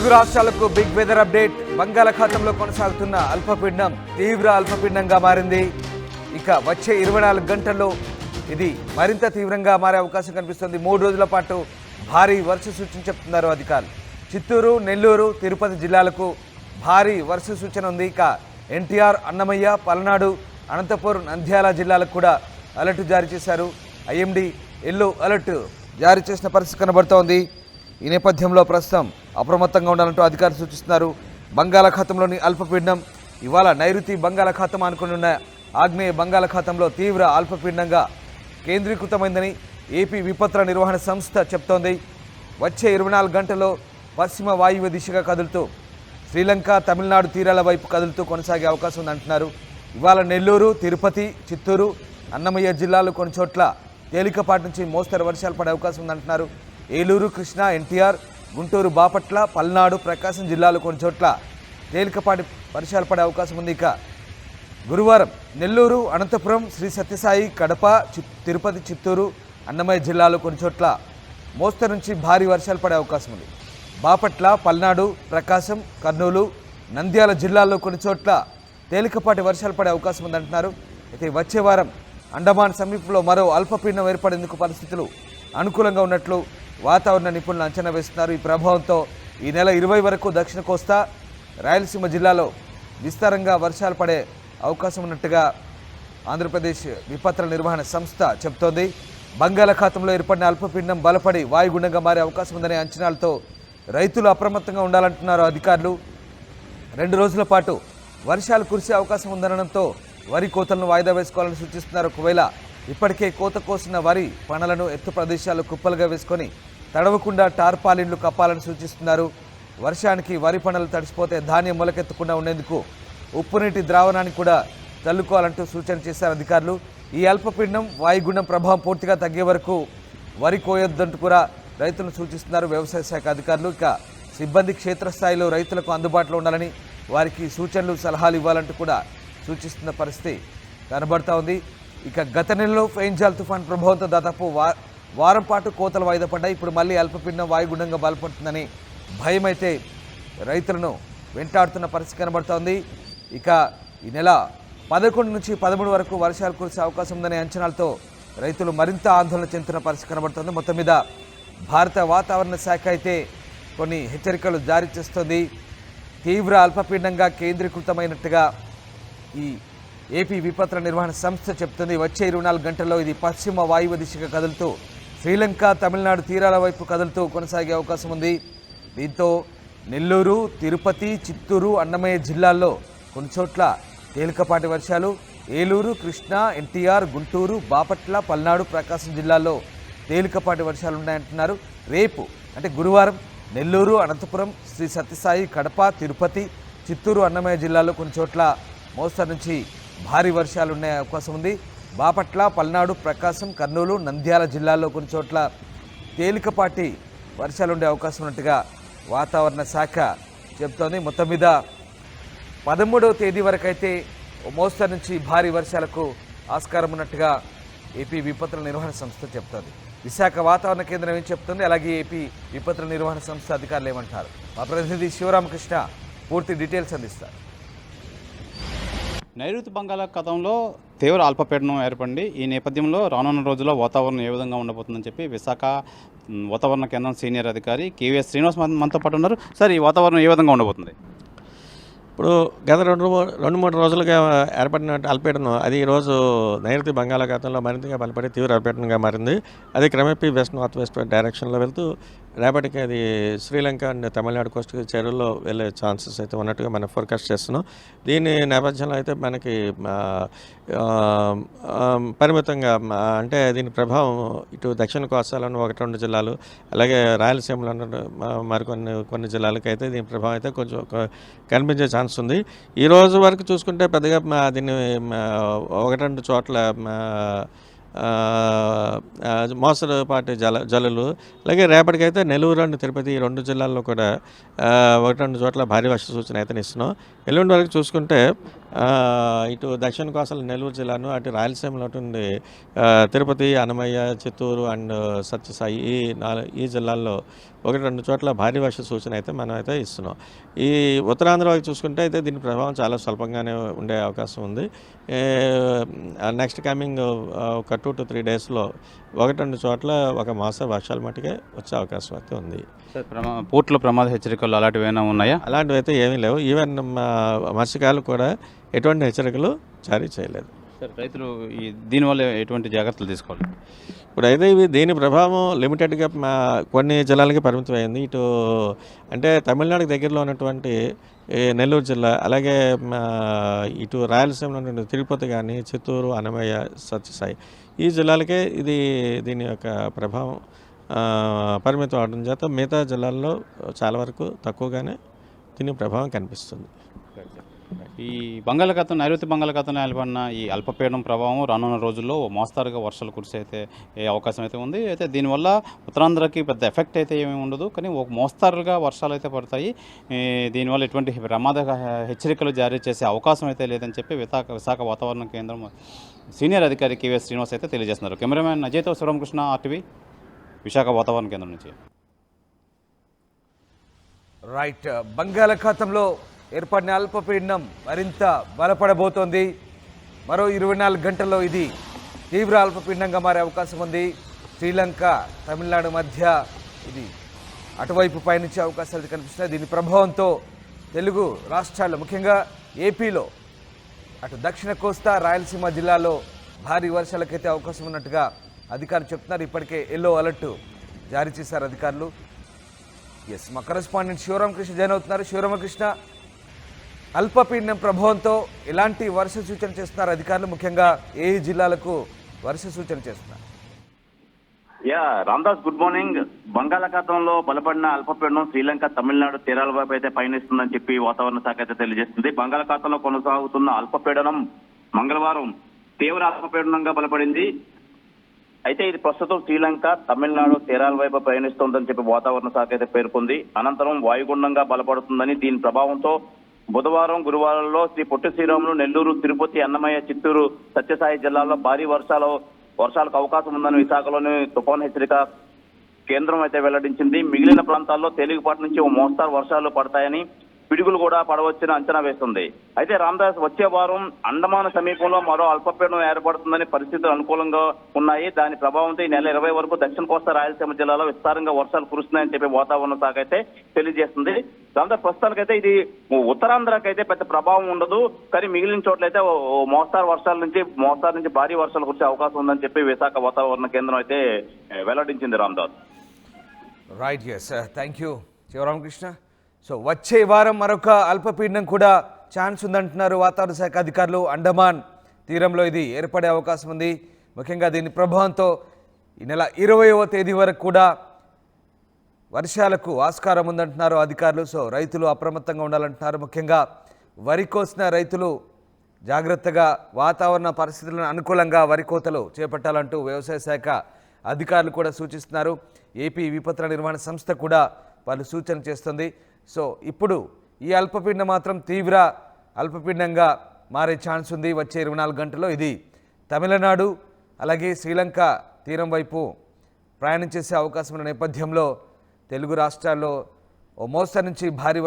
తెలుగు రాష్ట్రాలకు big weather update. బంగాళాఖాతంలో కొనసాగుతున్న అల్పపీడనం తీవ్ర అల్పపీడనంగా మారింది. ఇక వచ్చే 24 గంటల్లో ఇది మరింత తీవ్రంగా మారే అవకాశం కనిపిస్తుంది. 3 రోజుల పాటు భారీ వర్ష సూచన చెప్తున్నారు అధికారులు. చిత్తూరు, నెల్లూరు, తిరుపతి జిల్లాలకు భారీ వర్ష సూచన ఉంది. ఇక ఎన్టీఆర్, అన్నమయ్య, పల్నాడు, అనంతపురం, నంద్యాల జిల్లాలకు కూడా అలర్ట్ జారీ చేశారు. ఐఎండీ ఎల్లో అలర్ట్ జారీ చేసిన పరిస్థితి కనబడుతోంది. ఈ నేపథ్యంలో ప్రస్తుతం అప్రమత్తంగా ఉండాలంటూ అధికారులు సూచిస్తున్నారు. బంగాళాఖాతంలోని అల్పపీడనం ఇవాళ నైరుతి బంగాళాఖాతం అనుకుని ఉన్న ఆగ్నేయ బంగాళాఖాతంలో తీవ్ర అల్పపీడనంగా కేంద్రీకృతమైందని ఏపీ విపత్తుల నిర్వహణ సంస్థ చెప్తోంది. వచ్చే 24 గంటల్లో పశ్చిమ వాయువ్య దిశగా కదులుతూ శ్రీలంక, తమిళనాడు తీరాల వైపు కదులుతూ కొనసాగే అవకాశం ఉందంటున్నారు. ఇవాళ నెల్లూరు, తిరుపతి, చిత్తూరు, అన్నమయ్య జిల్లాలు కొన్ని చోట్ల తేలికపాటి నుంచి మోస్తరు వర్షాలు పడే అవకాశం ఉందంటున్నారు. ఏలూరు, కృష్ణా, ఎన్టీఆర్, గుంటూరు, బాపట్ల, పల్నాడు, ప్రకాశం జిల్లాలు కొన్ని చోట్ల తేలికపాటి వర్షాలు పడే అవకాశం ఉంది. ఇక గురువారం నెల్లూరు, అనంతపురం, శ్రీ సత్యసాయి, కడప, తిరుపతి, చిత్తూరు, అన్నమయ్య జిల్లాలు కొన్ని చోట్ల మోస్తరు నుంచి భారీ వర్షాలు పడే అవకాశం ఉంది. బాపట్ల, పల్నాడు, ప్రకాశం, కర్నూలు, నంద్యాల జిల్లాల్లో కొన్ని చోట్ల తేలికపాటి వర్షాలు పడే అవకాశం ఉందంటున్నారు. అయితే వచ్చే వారం అండమాన్ సమీపంలో మరో అల్పపీడనం ఏర్పడేందుకు పరిస్థితులు అనుకూలంగా ఉన్నట్లు వాతావరణ నిపుణులు అంచనా వేస్తున్నారు. ఈ ప్రభావంతో ఈ నెల 20 వరకు దక్షిణ కోస్తా, రాయలసీమ జిల్లాలో విస్తారంగా వర్షాలు పడే అవకాశం ఉన్నట్టుగా ఆంధ్రప్రదేశ్ విపత్తుల నిర్వహణ సంస్థ చెబుతోంది. బంగాళాఖాతంలో ఏర్పడిన అల్పపీడనం బలపడి వాయుగుండంగా మారే అవకాశం ఉందనే అంచనాలతో రైతులు అప్రమత్తంగా ఉండాలంటున్నారు అధికారులు. 2 రోజుల పాటు వర్షాలు కురిసే అవకాశం ఉందనడంతో వరి కోతలను వాయిదా వేసుకోవాలని సూచిస్తున్నారు. ఒకవేళ ఇప్పటికే కోత కోసిన వరి పనలను ఎత్తు ప్రదేశాలు కుప్పలుగా వేసుకొని తడవకుండా టార్పాలిన్లు కప్పాలని సూచిస్తున్నారు. వర్షానికి వరి పనలు తడిసిపోతే ధాన్యం మొలకెత్తకుండా ఉండేందుకు ఉప్పునీటి ద్రావణాన్ని కూడా చల్లుకోవాలంటూ సూచన చేశారు అధికారులు. ఈ అల్పపీడనం వాయుగుండం ప్రభావం పూర్తిగా తగ్గే వరకు వరి కోయొద్దంటూ కూడా రైతులను సూచిస్తున్నారు వ్యవసాయ శాఖ అధికారులు. ఇక సిబ్బంది క్షేత్రస్థాయిలో రైతులకు అందుబాటులో ఉండాలని, వారికి సూచనలు, సలహాలు ఇవ్వాలంటూ కూడా సూచిస్తున్న పరిస్థితి కనబడతా ఉంది. ఇక గత నెలలో ఫెయింజాల్ తుఫాన్ ప్రభావంతో దాదాపు వారం పాటు కోతలు వాయిదా పడ్డాయి. ఇప్పుడు మళ్ళీ అల్పపీడనం వాయుగుండంగా బలపడుతుందని భయం అయితే రైతులను వెంటాడుతున్న పరిస్థితి కనబడుతోంది. ఇక ఈ నెల 11 నుంచి 13 వరకు వర్షాలు కురిసే అవకాశం ఉందనే అంచనాలతో రైతులు మరింత ఆందోళన చెందుతున్న పరిస్థితి కనబడుతోంది. మొత్తం మీద భారత వాతావరణ శాఖ అయితే కొన్ని హెచ్చరికలు జారీ చేస్తోంది. తీవ్ర అల్పపీడనంగా కేంద్రీకృతమైనట్టుగా ఈ ఏపీ విపత్తుల నిర్వహణ సంస్థ చెప్తుంది. వచ్చే 24 గంటల్లో ఇది పశ్చిమ వాయువ్య దిశగా కదులుతూ శ్రీలంక, తమిళనాడు తీరాల వైపు కదులుతూ కొనసాగే అవకాశం ఉంది. దీంతో నెల్లూరు, తిరుపతి, చిత్తూరు, అన్నమయ్య జిల్లాల్లో కొన్ని చోట్ల తేలికపాటి వర్షాలు, ఏలూరు, కృష్ణా, ఎన్టీఆర్, గుంటూరు, బాపట్ల, పల్నాడు, ప్రకాశం జిల్లాల్లో తేలికపాటి వర్షాలు ఉన్నాయంటున్నారు. రేపు అంటే గురువారం నెల్లూరు, అనంతపురం, శ్రీ సత్యసాయి, కడప, తిరుపతి, చిత్తూరు, అన్నమయ్య జిల్లాల్లో కొన్ని చోట్ల మోస్తరు నుంచి భారీ వర్షాలు ఉండే అవకాశం ఉంది. బాపట్ల, పల్నాడు, ప్రకాశం, కర్నూలు, నంద్యాల జిల్లాల్లో కొన్ని చోట్ల తేలికపాటి వర్షాలు ఉండే అవకాశం ఉన్నట్టుగా వాతావరణ శాఖ చెబుతోంది. మొత్తం మీద 13వ తేదీ వరకు అయితే మోస్తరు నుంచి భారీ వర్షాలకు ఆస్కారం ఉన్నట్టుగా ఏపీ విపత్తుల నిర్వహణ సంస్థ చెప్తోంది. విశాఖ వాతావరణ కేంద్రం ఏం చెప్తుంది, అలాగే ఏపీ విపత్తుల నిర్వహణ సంస్థ అధికారులు ఏమంటారు? మా ప్రతినిధి శివరామకృష్ణ పూర్తి డీటెయిల్స్ అందిస్తారు. నైరుతి బంగాళాఖాతంలో తీవ్ర అల్పపీడనం ఏర్పడింది. ఈ నేపథ్యంలో రానున్న రోజుల్లో వాతావరణం ఏ విధంగా ఉండబోతుందని చెప్పి విశాఖ వాతావరణ కేంద్రం సీనియర్ అధికారి కేవీఎస్ శ్రీనివాస్ మనతో పాటు ఉన్నారు. సార్, ఈ వాతావరణం ఏ విధంగా ఉండబోతుంది? ఇప్పుడు గత 2-3 రోజులుగా ఏర్పడిన అల్పపీడనం అది ఈరోజు నైరుతి బంగాళాఖాతంలో మరింతగా బలపడి తీవ్ర అల్పపీడనంగా మారింది. అది క్రమేపీ నార్త్ వెస్ట్ డైరెక్షన్లో వెళ్తూ రేపటికి అది శ్రీలంక అండ్ తమిళనాడు కోస్ట్ చెరువుల్లో వెళ్ళే ఛాన్సెస్ అయితే ఉన్నట్టుగా మనం ఫోర్కాస్ట్ చేస్తున్నాం. దీని నేపథ్యంలో అయితే మనకి పరిమితంగా అంటే దీని ప్రభావం ఇటు దక్షిణ కోస్తాలోని 1-2 జిల్లాలు, అలాగే రాయలసీమలో కొన్ని జిల్లాలకు అయితే దీని ప్రభావం అయితే కొంచెం కనిపించే ఛాన్స్ ఉంది. ఈ రోజు వరకు చూసుకుంటే పెద్దగా దీన్ని 1-2 చోట్ల మోస్తరుపాటి జల్లులు, అలాగే రేపటికైతే నెల్లూరు అండ్ తిరుపతి ఈ 2 జిల్లాల్లో కూడా 1-2 చోట్ల భారీ వర్ష సూచన అయితే ఇస్తున్నాం. ఎల్లుండి వరకు చూసుకుంటే ఇటు దక్షిణ కోసల నెల్లూరు జిల్లాను, అటు రాయలసీమలో నుండి తిరుపతి, అన్నమయ్య, చిత్తూరు అండ్ సత్యసాయి ఈ జిల్లాల్లో 1-2 చోట్ల భారీ వర్ష సూచన అయితే మనం అయితే ఇస్తున్నాం. ఈ ఉత్తరాంధ్ర వైపు చూసుకుంటే అయితే దీని ప్రభావం చాలా స్వల్పంగానే ఉండే అవకాశం ఉంది. నెక్స్ట్ కమింగ్ ఒక 2 to 3 డేస్లో 1-2 చోట్ల ఒక మోస్తరు వర్షాలు మట్టుకే వచ్చే అవకాశం అయితే ఉంది. పోర్టులో ప్రమాద హెచ్చరికలు అలాంటివి ఏమైనా ఉన్నాయా? అలాంటివి అయితే ఏమీ లేవు. ఈవెన్ మత్స్యకారులు కూడా ఎటువంటి హెచ్చరికలు జారీ చేయలేదు. సార్, రైతులు దీనివల్ల ఎటువంటి జాగ్రత్తలు తీసుకోవాలి? ఇప్పుడైతే దీని ప్రభావం లిమిటెడ్గా కొన్ని జిల్లాలకి పరిమితమైంది. ఇటు అంటే తమిళనాడుకి దగ్గరలో ఉన్నటువంటి నెల్లూరు జిల్లా, అలాగే ఇటు రాయలసీమలో ఉన్న తిరుపతి కానీ, చిత్తూరు, అన్నమయ్య, సత్యసాయి ఈ జిల్లాలకే దీని యొక్క ప్రభావం పరిమితం అవడం చేత మిగతా జిల్లాల్లో చాలా వరకు తక్కువగానే దీని ప్రభావం కనిపిస్తుంది. ఈ నైరుతి బంగాళాఖాతంలో ఏర్పడిన ఈ అల్పపీడనం ప్రభావం రానున్న రోజుల్లో మోస్తారుగా వర్షాలు కురిసే అయితే అవకాశం అయితే ఉంది. అయితే దీనివల్ల ఉత్తరాంధ్రకి పెద్ద ఎఫెక్ట్ అయితే ఏమీ ఉండదు, కానీ ఒక మోస్తారుగా వర్షాలు అయితే పడతాయి. దీనివల్ల ఎటువంటి ప్రమాద హెచ్చరికలు జారీ చేసే అవకాశం అయితే లేదని చెప్పి విశాఖ వాతావరణ కేంద్రం సీనియర్ అధికారి కేవీఎస్ శ్రీనివాస్ అయితే తెలియజేస్తున్నారు. కెమెరామ్యాన్ అజయ్తో శివరామకృష్ణ, RTV, విశాఖ వాతావరణ కేంద్రం నుంచి. రైట్, బంగాళాఖాతంలో ఏర్పడిన అల్పపీడనం మరింత బలపడబోతోంది. మరో 24 గంటల్లో ఇది తీవ్ర అల్పపీడనంగా మారే అవకాశం ఉంది. శ్రీలంక, తమిళనాడు మధ్య ఇది అటువైపు పయనించే అవకాశాలు కనిపిస్తున్నాయి. దీని ప్రభావంతో తెలుగు రాష్ట్రాల్లో, ముఖ్యంగా ఏపీలో, అటు దక్షిణ కోస్తా, రాయలసీమ జిల్లాలో భారీ వర్షాలకైతే అవకాశం ఉన్నట్టుగా అధికారులు చెప్తున్నారు. ఇప్పటికే ఎల్లో అలర్ట్ జారీ చేశారు అధికారులు. మా కరెస్పాండెంట్ శివరామకృష్ణ జాయిన్ అవుతున్నారు. శివరామకృష్ణ, అల్పపీడనం ప్రభావంతో ఎలాంటి వర్ష సూచన చేస్తున్నారు అధికారులు? ముఖ్యంగా ఏ జిల్లాలకు వర్ష సూచన చేస్తున్నారు? Ramdas, good morning. బంగాళాఖాతంలో బలపడిన అల్పపీడనం శ్రీలంక, తమిళనాడు తీరాల వైపు అయితే పయనిస్తుందని చెప్పి వాతావరణ శాఖ అయితే తెలియజేస్తుంది. బంగాళాఖాతంలో కొనసాగుతున్న అల్పపీడనం మంగళవారం తీవ్ర అల్పపీడనంగా బలపడింది. అయితే ఇది ప్రస్తుతం శ్రీలంక, తమిళనాడు తీరాల వైపు పయనిస్తోందని చెప్పి వాతావరణ శాఖ అయితే పేర్కొంది. అనంతరం వాయుగుండంగా బలపడుతుందని, దీని ప్రభావంతో బుధవారం, గురువారంలో శ్రీ పొట్టి శ్రీరాములు, నెల్లూరు, తిరుపతి, అన్నమయ్య, చిత్తూరు, సత్యసాయి జిల్లాల్లో భారీ వర్షాలకు అవకాశం ఉందని విశాఖలోని తుఫాను హెచ్చరిక కేంద్రం అయితే వెల్లడించింది. మిగిలిన ప్రాంతాల్లో తేలికపాటి నుంచి ఓ మోస్తారు వర్షాలు పడతాయని, పిడుగులు కూడా పడవచ్చని అంచనా వేస్తుంది. అయితే రామదాస్, వచ్చే వారం అండమాన్ సమీపంలో మరో అల్పపీడనం ఏర్పడుతుందని పరిస్థితులు అనుకూలంగా ఉన్నాయి. దాని ప్రభావంతో ఈ నెల 20 వరకు దక్షిణ కోస్తా, రాయలసీమ జిల్లాలో విస్తారంగా వర్షాలు కురుస్తున్నాయని చెప్పి వాతావరణ శాఖ అయితే తెలియజేస్తుంది. దాంతో ప్రస్తుతానికైతే ఇది ఉత్తరాంధ్రకైతే పెద్ద ప్రభావం ఉండదు, కానీ మిగిలిన చోట్లయితే మోస్తారు నుంచి భారీ వర్షాలు కురిసే అవకాశం ఉందని చెప్పి విశాఖ వాతావరణ కేంద్రం అయితే వెల్లడించింది. Ramdas. Right, thank you Sivaramakrishna. So వచ్చే వారం మరొక అల్పపీడనం కూడా ఛాన్స్ ఉందంటున్నారు వాతావరణ శాఖ అధికారులు. అండమాన్ తీరంలో ఇది ఏర్పడే అవకాశం ఉంది. ముఖ్యంగా దీని ప్రభావంతో ఈ నెల 20వ తేదీ వరకు కూడా వర్షాలకు ఆస్కారం ఉందంటున్నారు అధికారులు. సో రైతులు అప్రమత్తంగా ఉండాలంటున్నారు. ముఖ్యంగా వరి కోసిన రైతులు జాగ్రత్తగా వాతావరణ పరిస్థితులను అనుకూలంగా వరి కోతలు చేపట్టాలంటూ వ్యవసాయ శాఖ అధికారులు కూడా సూచిస్తున్నారు. ఏపీ విపత్తుల నిర్వహణ సంస్థ కూడా వాళ్ళు సూచన చేస్తుంది. సో ఇప్పుడు ఈ అల్పపీడనం మాత్రం తీవ్ర అల్పపీడనంగా మారే ఛాన్స్ ఉంది. వచ్చే 24 గంటల్లో ఇది తమిళనాడు, అలాగే శ్రీలంక తీరం వైపు ప్రయాణం చేసే అవకాశం ఉన్న నేపథ్యంలో తెలుగు రాష్ట్రాల్లో ఓ మోస్తరు నుంచి భారీ వర్షాలు